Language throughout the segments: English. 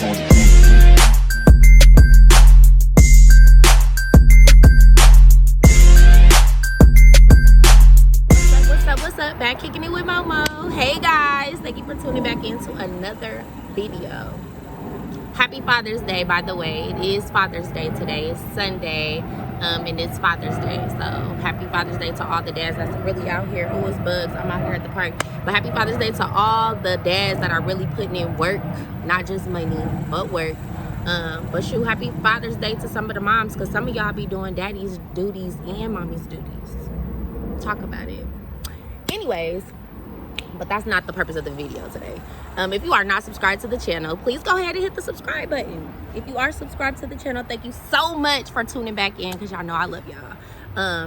What's up? Back kicking it with Momo. Hey guys, thank you for tuning back into another video. Happy Father's Day, by the way. It is Father's Day today. It's Sunday, and it's Father's Day. So happy Father's Day to all the dads that's really out here. Oh, it's bugs. I'm out here at the park. But happy Father's Day to all the dads that are really putting in work, not just money, but work. But shoot, happy Father's Day to some of the moms, because some of y'all be doing daddy's duties and mommy's duties. Talk about it. Anyways, but that's not the purpose of the video today. If you are not subscribed to the channel, please go ahead and hit the subscribe button. If you are subscribed to the channel, thank you so much for tuning back in, because y'all know I love y'all.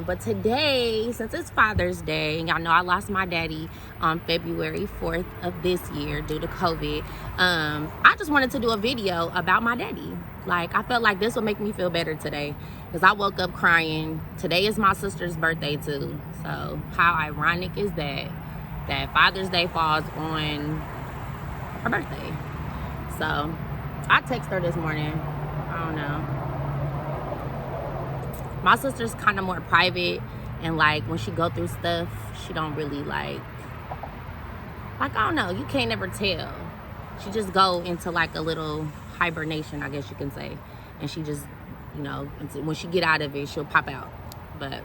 But today, since it's Father's Day, and y'all know I lost my daddy on February 4th of this year due to COVID, I just wanted to do a video about my daddy. Like, I felt like this would make me feel better today, because I woke up crying. Today is my sister's birthday too. So how ironic is that Father's Day falls on her birthday. So I text her this morning. I don't know. My sister's kind of more private, and like when she go through stuff, she don't really like I don't know, you can't never tell. She just go into like a little hibernation, I guess you can say, and she just, you know, when she get out of it, she'll pop out. But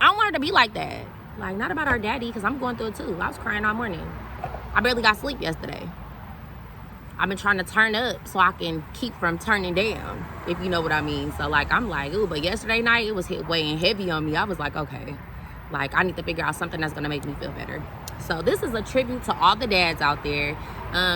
I don't want her to be like that. Like, not about our daddy, because I'm going through it too. I was crying all morning. I barely got sleep yesterday. I've been trying to turn up so I can keep from turning down, if you know what I mean. So like, I'm like, ooh, but yesterday night it was weighing heavy on me. I was like, okay, like I need to figure out something that's gonna make me feel better. So this is a tribute to all the dads out there.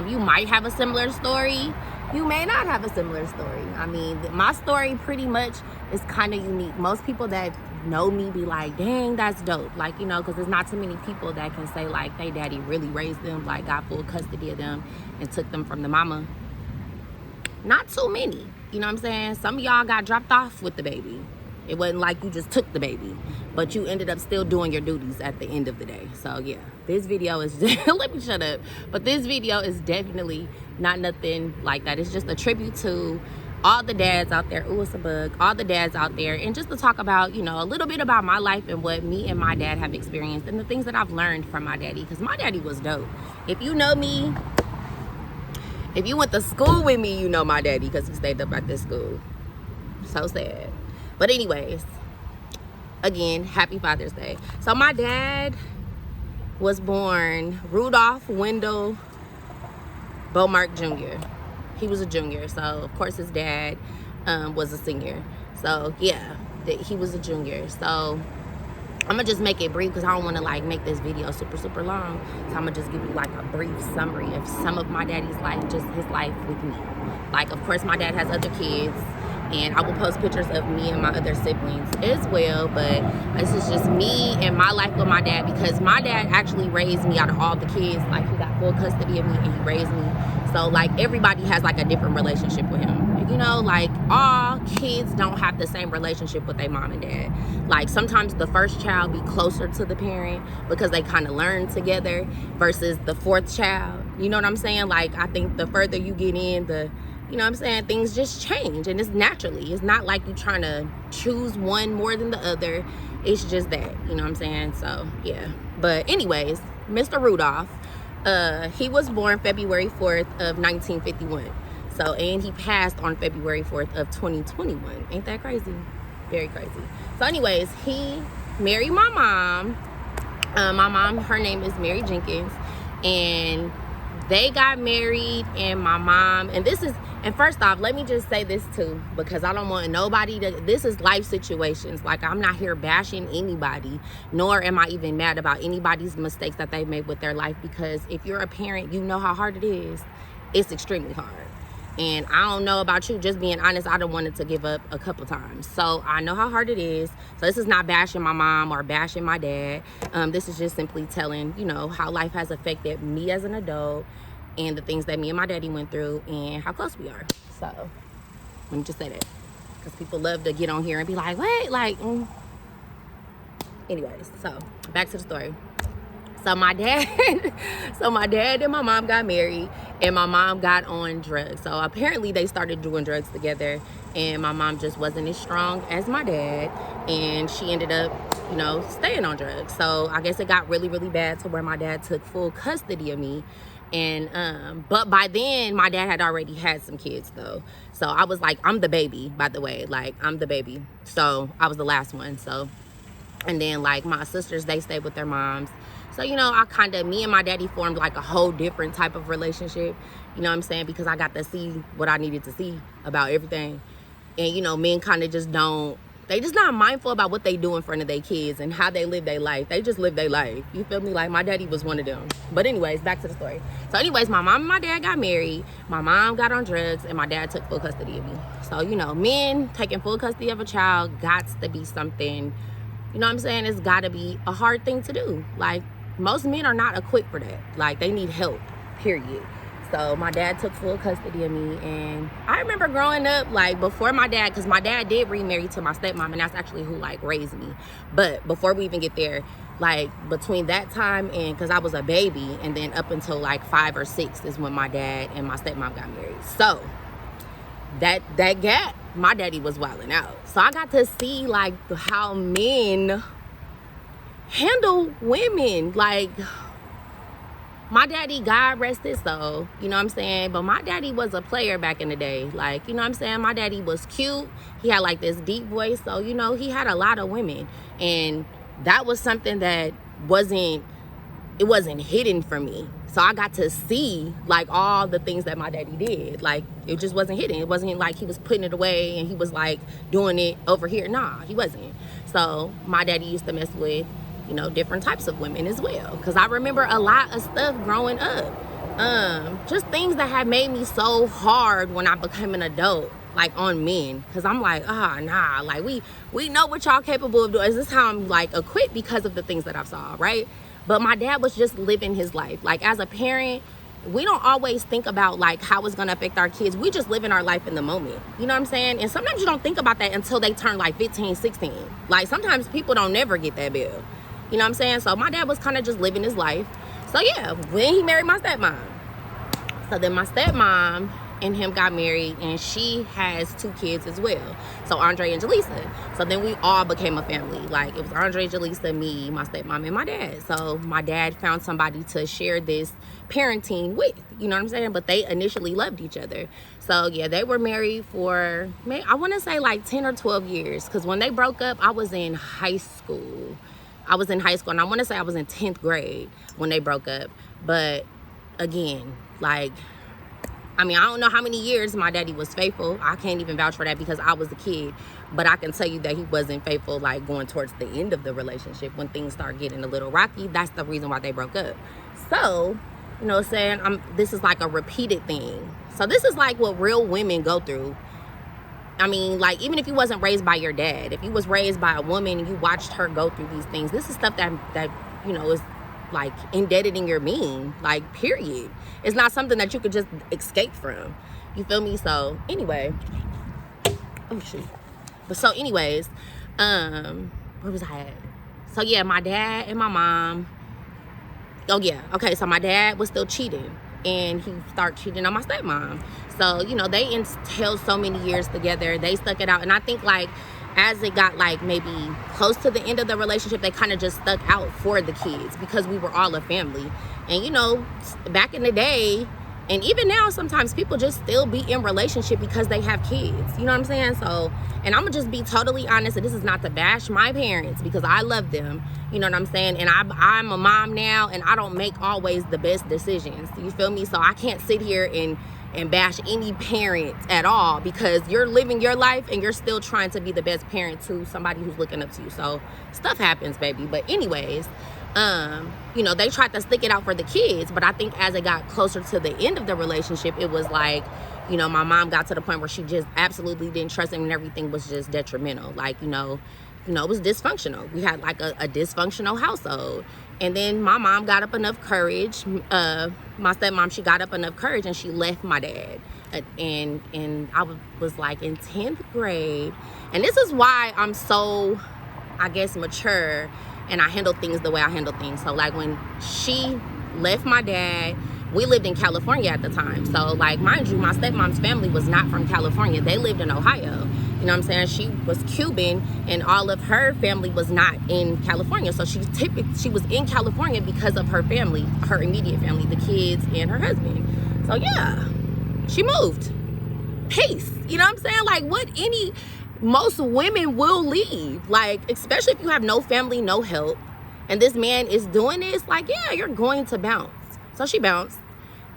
You might have a similar story. You may not have a similar story. I mean, my story pretty much is kind of unique. Most people that know me be like, dang, that's dope. Like, you know, because there's not too many people that can say like they daddy really raised them, like got full custody of them and took them from the mama. Not too many. You know what I'm saying? Some of y'all got dropped off with the baby. It wasn't like you just took the baby, but you ended up still doing your duties at the end of the day. So yeah, this video is let me shut up. But this video is definitely not nothing like that. It's just a tribute to all the dads out there. Ooh, it's a bug. All the dads out there, and just to talk about, you know, a little bit about my life and what me and my dad have experienced and the things that I've learned from my daddy, because my daddy was dope. If you know me, if you went to school with me, you know my daddy, because he stayed up at this school. So sad. But anyways, again, happy Father's Day. So my dad was born Rudolph Wendell Beaumark Jr. He was a junior, so of course his dad was a senior. So yeah, he was a junior. So I'm gonna just make it brief, because I don't want to like make this video super long. So I'm gonna just give you like a brief summary of some of my daddy's life, just his life with me. Like, of course my dad has other kids, and I will post pictures of me and my other siblings as well, but this is just me and my life with my dad, because my dad actually raised me out of all the kids. Like, he got full custody of me and he raised me. So like, everybody has like a different relationship with him. You know, like, all kids don't have the same relationship with their mom and dad. Like, sometimes the first child be closer to the parent because they kind of learn together, versus the fourth child. You know what I'm saying? Like, I think the further you get in, you know what I'm saying, things just change, and it's naturally. It's not like you're trying to choose one more than the other. It's just that, you know what I'm saying? So yeah. But anyways, Mr. Rudolph, he was born February 4th of 1951. So, and he passed on February 4th of 2021. Ain't that crazy? Very crazy. So anyways, he married my mom. My mom, her name is Mary Jenkins, and they got married. And my mom, and first off, let me just say this too, because I don't want nobody to, this is life situations. Like, I'm not here bashing anybody, nor am I even mad about anybody's mistakes that they made with their life, because if you're a parent, you know how hard it is. It's extremely hard. And I don't know about you, just being honest, I done wanted to give up a couple times. So I know how hard it is. So this is not bashing my mom or bashing my dad. This is just simply telling, you know, how life has affected me as an adult, and the things that me and my daddy went through, and how close we are. So let me just say that, because people love to get on here and be like, wait, like, Anyways, so back to the story. So my dad, so my dad and my mom got married, and my mom got on drugs. So apparently they started doing drugs together, and my mom just wasn't as strong as my dad, and she ended up, you know, staying on drugs. So I guess it got really, really bad to where my dad took full custody of me. And but by then my dad had already had some kids though. So I was like, I'm the baby, by the way, like I'm the baby. So I was the last one. So, and then like my sisters, they stayed with their moms. So, you know, me and my daddy formed like a whole different type of relationship, you know what I'm saying? Because I got to see what I needed to see about everything. And, you know, men kind of just they just not mindful about what they do in front of their kids and how they live their life. They just live their life. You feel me? Like my daddy was one of them. But anyways, back to the story. So anyways, my mom and my dad got married. My mom got on drugs and my dad took full custody of me. So, you know, men taking full custody of a child got to be something, you know what I'm saying? It's got to be a hard thing to do. Like, most men are not equipped for that. Like, they need help, period. So my dad took full custody of me, and I remember growing up, like, before my dad, because my dad did remarry to my stepmom, and that's actually who, like, raised me. But before we even get there, like, between that time and, because I was a baby, and then up until, like, 5 or 6 is when my dad and my stepmom got married. So that gap, my daddy was wilding out. So I got to see, like, how men handle women. Like, my daddy, God rest his soul, you know what I'm saying? But my daddy was a player back in the day. Like, you know what I'm saying? My daddy was cute. He had like this deep voice. So, you know, he had a lot of women. And that was something that wasn't hidden from me. So I got to see like all the things that my daddy did. Like, it just wasn't hidden. It wasn't like he was putting it away and he was like doing it over here. Nah, he wasn't. So my daddy used to mess with, you know, different types of women as well. Because I remember a lot of stuff growing up. Just things that had made me so hard when I became an adult, like on men. Because I'm like, nah, like we know what y'all capable of doing. Is this how I'm like equipped because of the things that I saw, right? But my dad was just living his life. Like, as a parent, we don't always think about like how it's gonna affect our kids. We just live in our life in the moment. You know what I'm saying? And sometimes you don't think about that until they turn like 15, 16. Like, sometimes people don't never get that bill. You know what I'm saying? So my dad was kind of just living his life. So yeah, when he married my stepmom. So then my stepmom and him got married, and she has 2 kids as well. So Andre and Jaleesa. So then we all became a family. Like, it was Andre, Jaleesa, me, my stepmom, and my dad. So my dad found somebody to share this parenting with, you know what I'm saying? But they initially loved each other. So yeah, they were married for, I want to say like 10 or 12 years. Because when they broke up, I was in high school. And I want to say I was in 10th grade when they broke up. But again, like, I mean, I don't know how many years my daddy was faithful. I can't even vouch for that because I was a kid. But I can tell you that he wasn't faithful, like, going towards the end of the relationship. When things start getting a little rocky, that's the reason why they broke up. So, you know what I'm saying? This is like a repeated thing. So this is like what real women go through. I mean, like, even if you wasn't raised by your dad, if you was raised by a woman and you watched her go through these things, this is stuff that you know, is like embedded in your being, like, period. It's not something that you could just escape from. You feel me? So anyway, oh shoot. But so anyways, where was I at? So yeah, my dad and my mom. Oh yeah, okay. So my dad was still cheating, and he started cheating on my stepmom. So, you know, they entailed so many years together. They stuck it out. And I think, like, as it got, like, maybe close to the end of the relationship, they kind of just stuck out for the kids because we were all a family. And, you know, back in the day, and even now, sometimes people just still be in relationship because they have kids. You know what I'm saying? So, and I'm going to just be totally honest, and this is not to bash my parents because I love them. You know what I'm saying? And I'm a mom now, and I don't make always the best decisions. You feel me? So I can't sit here and bash any parent at all because you're living your life and you're still trying to be the best parent to somebody who's looking up to you. So stuff happens, baby. But anyways, you know, they tried to stick it out for the kids, but I think as it got closer to the end of the relationship, it was like, you know, my mom got to the point where she just absolutely didn't trust him and everything was just detrimental. Like, you know, it was dysfunctional. We had like a dysfunctional household. And then my mom got up enough courage, my stepmom, she got up enough courage and she left my dad. And I was like in 10th grade. And this is why I'm so, I guess, mature and I handle things the way I handle things. So like when she left my dad, we lived in California at the time. So like, mind you, my stepmom's family was not from California. They lived in Ohio. You know what I'm saying? She was Cuban, and all of her family was not in California. So she was in California because of her family, her immediate family, the kids and her husband. So yeah, she moved. Peace. You know what I'm saying? Like most women will leave. Like, especially if you have no family, no help, and this man is doing this, like, yeah, you're going to bounce. So she bounced.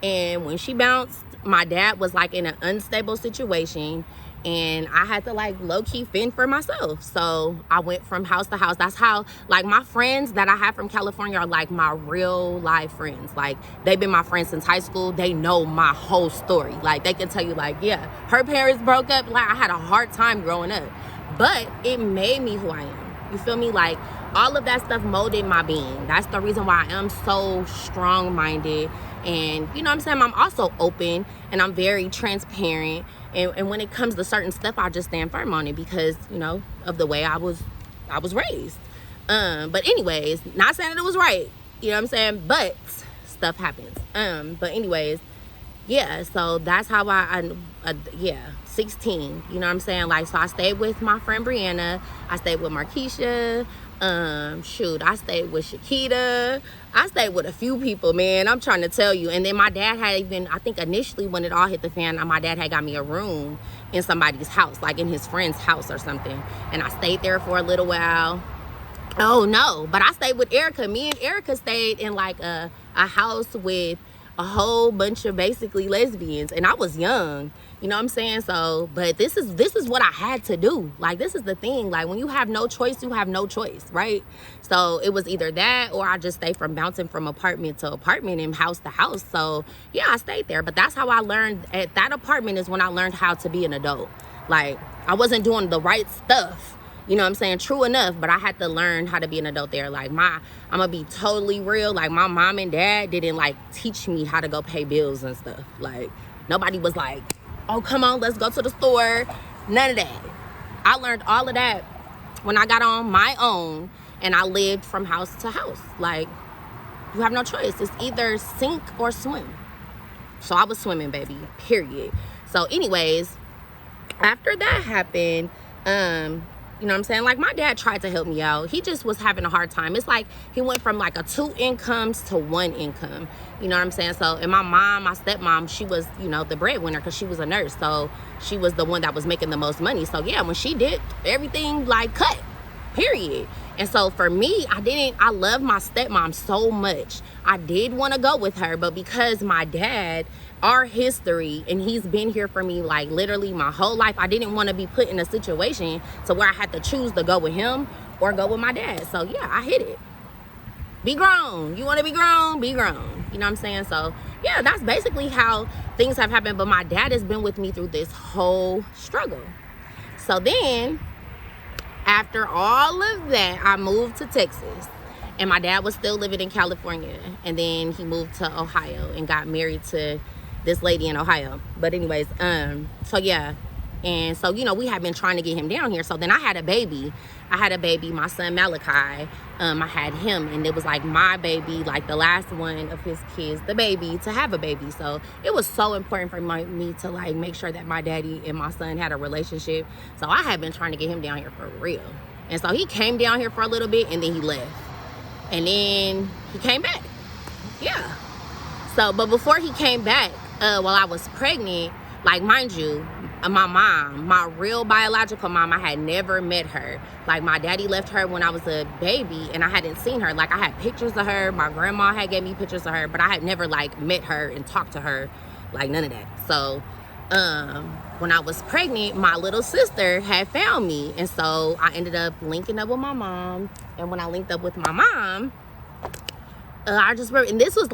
And when she bounced, my dad was like in an unstable situation, and I had to like low-key fend for myself. So I went from house to house. That's how, like, my friends that I have from California are like my real life friends. Like, they've been my friends since high school. They know my whole story. Like, they can tell you, like, yeah, her parents broke up. Like, I had a hard time growing up, but it made me who I am. You feel me? Like, all of that stuff molded my being. That's the reason why I am so strong-minded. And you know what I'm saying? I'm also open, and I'm very transparent. And when it comes to certain stuff, I just stand firm on it because, you know, of the way I was raised. But anyways, not saying that it was right. You know what I'm saying? But stuff happens. But anyways, yeah, so that's how yeah, 16, you know what I'm saying? Like, so I stayed with my friend Brianna. I stayed with Markeisha. I stayed with Shakita. I stayed with a few people, man. I'm trying to tell you. And then my dad had I think initially when it all hit the fan, my dad had got me a room in somebody's house, like in his friend's house or something. And I stayed there for a little while. Oh no, but I stayed with Erica. Me and Erica stayed in like a house with a whole bunch of basically lesbians, and I was young, you know what I'm saying? So, but this is what I had to do. Like, this is the thing, like, when you have no choice, you have no choice, right? So it was either that, or I just stayed from bouncing from apartment to apartment and house to house. So yeah, I stayed there. But that's how I learned. At that apartment is when I learned how to be an adult. Like, I wasn't doing the right stuff, you know what I'm saying? True enough, but I had to learn how to be an adult there. Like, I'm gonna be totally real. Like, my mom and dad didn't like teach me how to go pay bills and stuff. Like, nobody was like, oh, come on, let's go to the store. None of that. I learned all of that when I got on my own, and I lived from house to house. Like, you have no choice. It's either sink or swim. So I was swimming, baby, period. So anyways, after that happened, you know what I'm saying? Like, my dad tried to help me out. He just was having a hard time. It's like he went from like 2 incomes to 1 income. You know what I'm saying? So, and my stepmom, she was, you know, the breadwinner because she was a nurse. So she was the one that was making the most money. So yeah, when she did, everything like cut, period. And so for me, I love my stepmom so much. I did want to go with her, but because my dad, our history, and he's been here for me like literally my whole life, I didn't want to be put in a situation to where I had to choose to go with him or go with my dad. So yeah, I hit it. Be grown. You want to be grown? Be grown. You know what I'm saying? So yeah, that's basically how things have happened. But my dad has been with me through this whole struggle. So then, after all of that, I moved to Texas. And my dad was still living in California. And then he moved to Ohio and got married to this lady in Ohio. But anyways, so yeah. And so, you know, we had been trying to get him down here. So then I had a baby. My son Malachi. I had him, and it was like my baby, like the last one of his kids, the baby, to have a baby. So it was so important for me to like make sure that my daddy and my son had a relationship. So I had been trying to get him down here for real. And so he came down here for a little bit, and then he left. And then he came back. Yeah. So, but before he came back, while I was pregnant, like, mind you, my mom, my real biological mom, I had never met her. Like, my daddy left her when I was a baby, and I hadn't seen her. Like, I had pictures of her. My grandma had gave me pictures of her, but I had never like met her and talked to her, like none of that. So when I was pregnant, my little sister had found me, and so I ended up linking up with my mom. And when I linked up with my mom, I just remember, and this is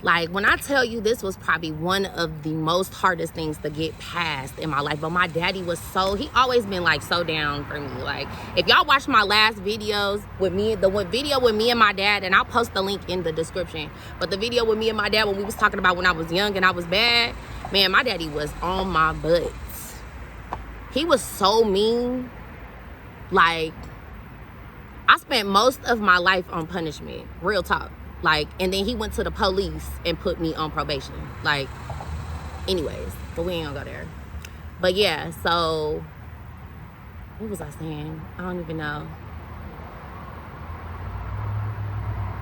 like, when I tell you, this was probably one of the most hardest things to get past in my life. But my daddy was he always been like so down for me. Like, if y'all watch my last videos with me, the one video with me and my dad, and I'll post the link in the description, but the video with me and my dad when we was talking about when I was young and I was bad, man, my daddy was on my butt. He was so mean. Like, I spent most of my life on punishment, real talk. Like, and then he went to the police and put me on probation. Like, anyways, but we ain't gonna go there. But yeah, so what was I saying? I don't even know.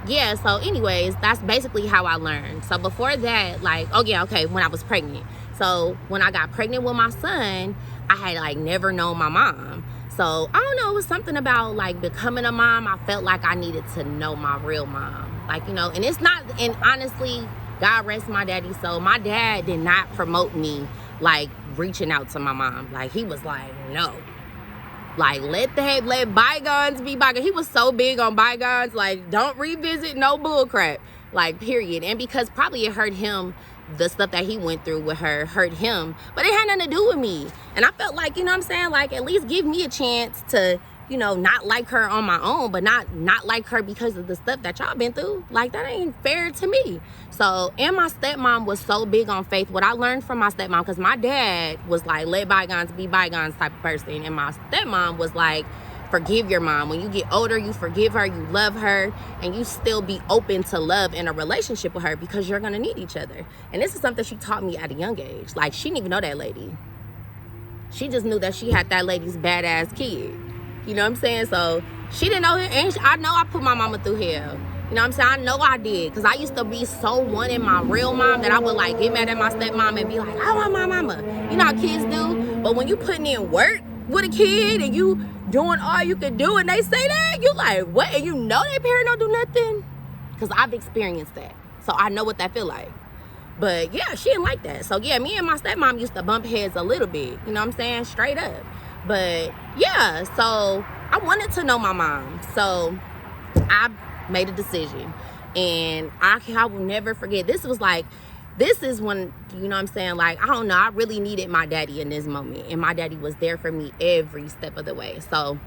Yeah, so anyways, that's basically how I learned. So before that, like, oh yeah, okay, when I was pregnant. So when I got pregnant with my son, I had like never known my mom. So I don't know, it was something about like becoming a mom. I felt like I needed to know my real mom. Like, you know, and it's not, and honestly, God rest my daddy. So my dad did not promote me like reaching out to my mom. Like, he was like, no. Like, let bygones be bygones. He was so big on bygones. Like, don't revisit no bullcrap. Like, period. And because probably it hurt him, the stuff that he went through with her hurt him. But it had nothing to do with me. And I felt like, you know what I'm saying? Like, at least give me a chance to, you know, not like her on my own, but not like her because of the stuff that y'all been through. Like, that ain't fair to me. So, and my stepmom was so big on faith. What I learned from my stepmom, because my dad was like, let bygones be bygones type of person. And my stepmom was like, forgive your mom. When you get older, you forgive her, you love her, and you still be open to love in a relationship with her because you're going to need each other. And this is something she taught me at a young age. Like, she didn't even know that lady. She just knew that she had that lady's badass kid. You know what I'm saying? So she didn't know her. And I know I put my mama through hell. You know what I'm saying? I know I did. Because I used to be so wanting my real mom that I would like get mad at my stepmom and be like, I want my mama. You know how kids do? But when you putting in work with a kid and you doing all you can do and they say that, you like, what? And you know their parent don't do nothing? Because I've experienced that. So I know what that feel like. But yeah, she didn't like that. So yeah, me and my stepmom used to bump heads a little bit. You know what I'm saying? Straight up. But yeah, so I wanted to know my mom. So I made a decision. And I will never forget. This is when, you know what I'm saying? Like, I don't know. I really needed my daddy in this moment. And my daddy was there for me every step of the way. So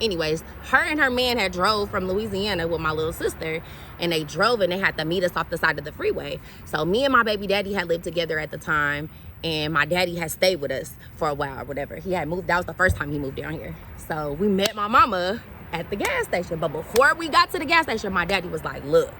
anyways, her and her man had drove from Louisiana with my little sister. And they drove and they had to meet us off the side of the freeway. So me and my baby daddy had lived together at the time. And my daddy had stayed with us for a while or whatever. He had moved. That was the first time he moved down here. So we met my mama at the gas station. But before we got to the gas station, my daddy was like, look,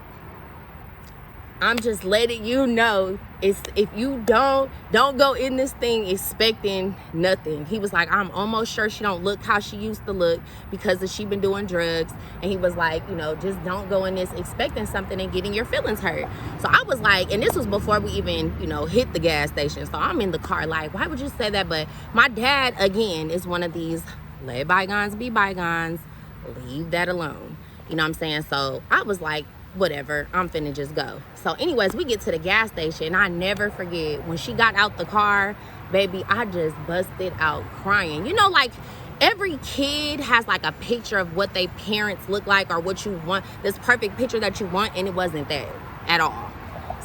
I'm just letting you know, if you don't go in this thing expecting nothing. He was like, I'm almost sure she don't look how she used to look because she been doing drugs. And he was like, you know, just don't go in this expecting something and getting your feelings hurt. So I was like, and this was before we even, you know, hit the gas station. So I'm in the car like, why would you say that? But my dad, again, is one of these, let bygones be bygones, leave that alone. You know what I'm saying? So I was like, whatever, I'm finna just go. So anyways, we get to the gas station. I never forget when she got out the car, baby, I just busted out crying. You know, like every kid has like a picture of what their parents look like or what you want, this perfect picture that you want, and it wasn't that at all.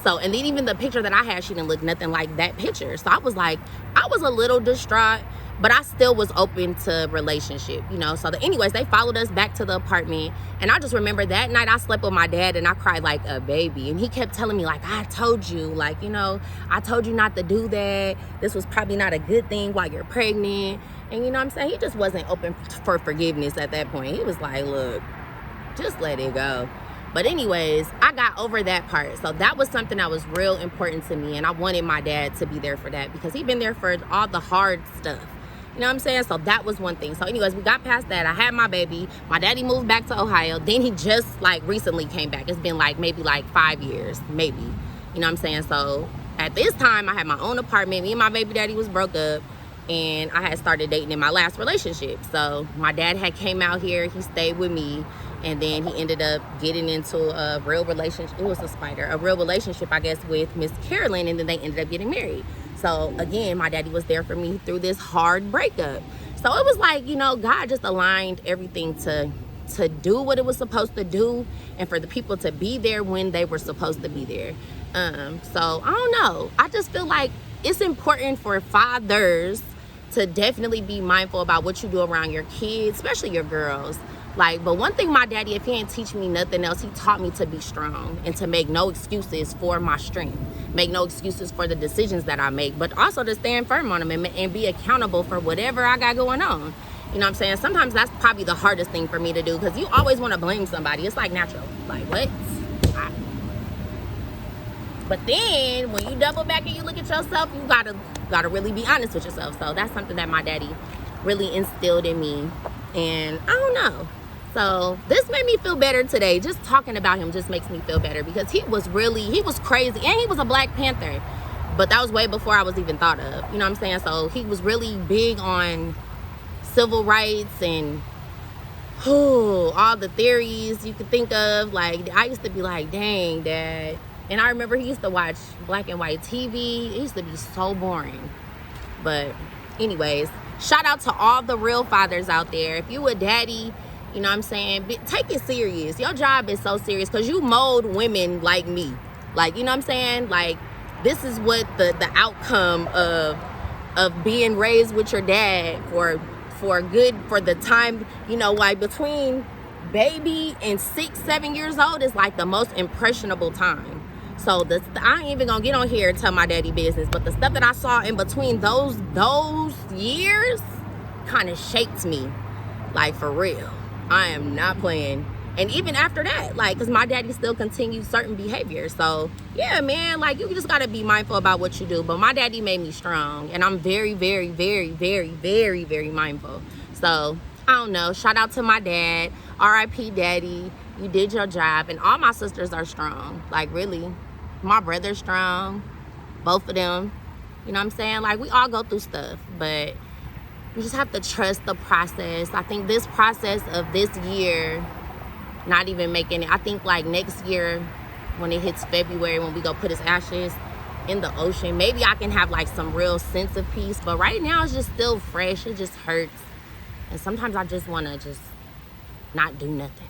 So, and then even the picture that I had, she didn't look nothing like that picture. So I was like, I was a little distraught, but I still was open to relationship, you know. So anyways, they followed us back to the apartment. And I just remember that night I slept with my dad and I cried like a baby. And he kept telling me like, I told you, like, you know, I told you not to do that. This was probably not a good thing while you're pregnant. And you know what I'm saying? He just wasn't open for forgiveness at that point. He was like, look, just let it go. But anyways, I got over that part. So that was something that was real important to me. And I wanted my dad to be there for that because he'd been there for all the hard stuff. You know what I'm saying? So that was one thing. So anyways, we got past that. I had my baby. My daddy moved back to Ohio. Then he just like recently came back. It's been like maybe like 5 years, maybe. You know what I'm saying? So at this time, I had my own apartment. Me and my baby daddy was broke up. And I had started dating in my last relationship. So my dad had came out here. He stayed with me. And then he ended up getting into a real relationship. It was a spider. A real relationship, I guess, with Miss Carolyn. And then they ended up getting married. So again, my daddy was there for me through this hard breakup. So it was like, you know, God just aligned everything to do what it was supposed to do and for the people to be there when they were supposed to be there. So I don't know. I just feel like it's important for fathers to definitely be mindful about what you do around your kids, especially your girls. Like, but one thing my daddy, if he didn't teach me nothing else, he taught me to be strong and to make no excuses for my strength. Make no excuses for the decisions that I make, but also to stand firm on them and be accountable for whatever I got going on. You know what I'm saying? Sometimes that's probably the hardest thing for me to do, because you always want to blame somebody. It's like natural. Like, what? But then when you double back and you look at yourself, you gotta really be honest with yourself. So that's something that my daddy really instilled in me. And I don't know. So this made me feel better today. Just talking about him just makes me feel better, because he was crazy, and he was a Black Panther. But that was way before I was even thought of. You know what I'm saying? So he was really big on civil rights and all the theories you could think of. Like, I used to be like, dang, Dad. And I remember he used to watch black and white TV. It used to be so boring. But anyways, shout out to all the real fathers out there. If you a daddy, you know what I'm saying, take it serious. Your job is so serious, because you mold women like me. Like, you know what I'm saying? Like, this is what the outcome of being raised with your dad for the time, you know, like between baby and 6-7 years old is like the most impressionable time. So I ain't even gonna get on here and tell my daddy business, but the stuff that I saw in between those years kind of shaped me, like, for real. I am not playing. And even after that, like, because my daddy still continued certain behaviors. So yeah, man, like, you just gotta be mindful about what you do. But my daddy made me strong, and I'm very, very, very, very, very, very mindful. So I don't know, shout out to my dad. R.I.P. Daddy, you did your job. And all my sisters are strong, like, really. My brother's strong, both of them. You know what I'm saying? Like, we all go through stuff, but you just have to trust the process. I think this process of this year, not even making it, I think like next year when it hits February, when we go put his ashes in the ocean, maybe I can have like some real sense of peace. But right now it's just still fresh. It just hurts. And sometimes I just want to just not do nothing.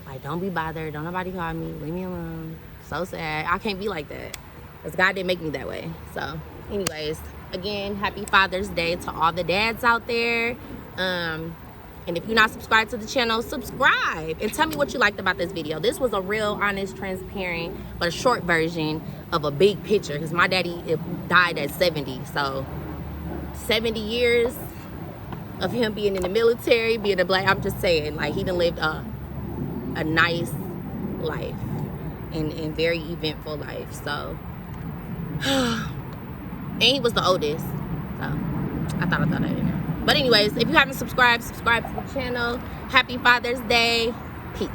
Like, don't be bothered. Don't nobody call me. Leave me alone. So sad. I can't be like that, because God didn't make me that way. So anyways, again, happy Father's Day to all the dads out there. And if you're not subscribed to the channel, subscribe and tell me what you liked about this video. This was a real, honest, transparent, but a short version of a big picture, because my daddy died at 70. So 70 years of him being in the military, being a Black, I'm just saying, like, he done lived a nice life and very eventful life. So and he was the oldest, so I thought I'd in there. But anyways, if you haven't subscribed, subscribe to the channel. Happy Father's Day. Peace.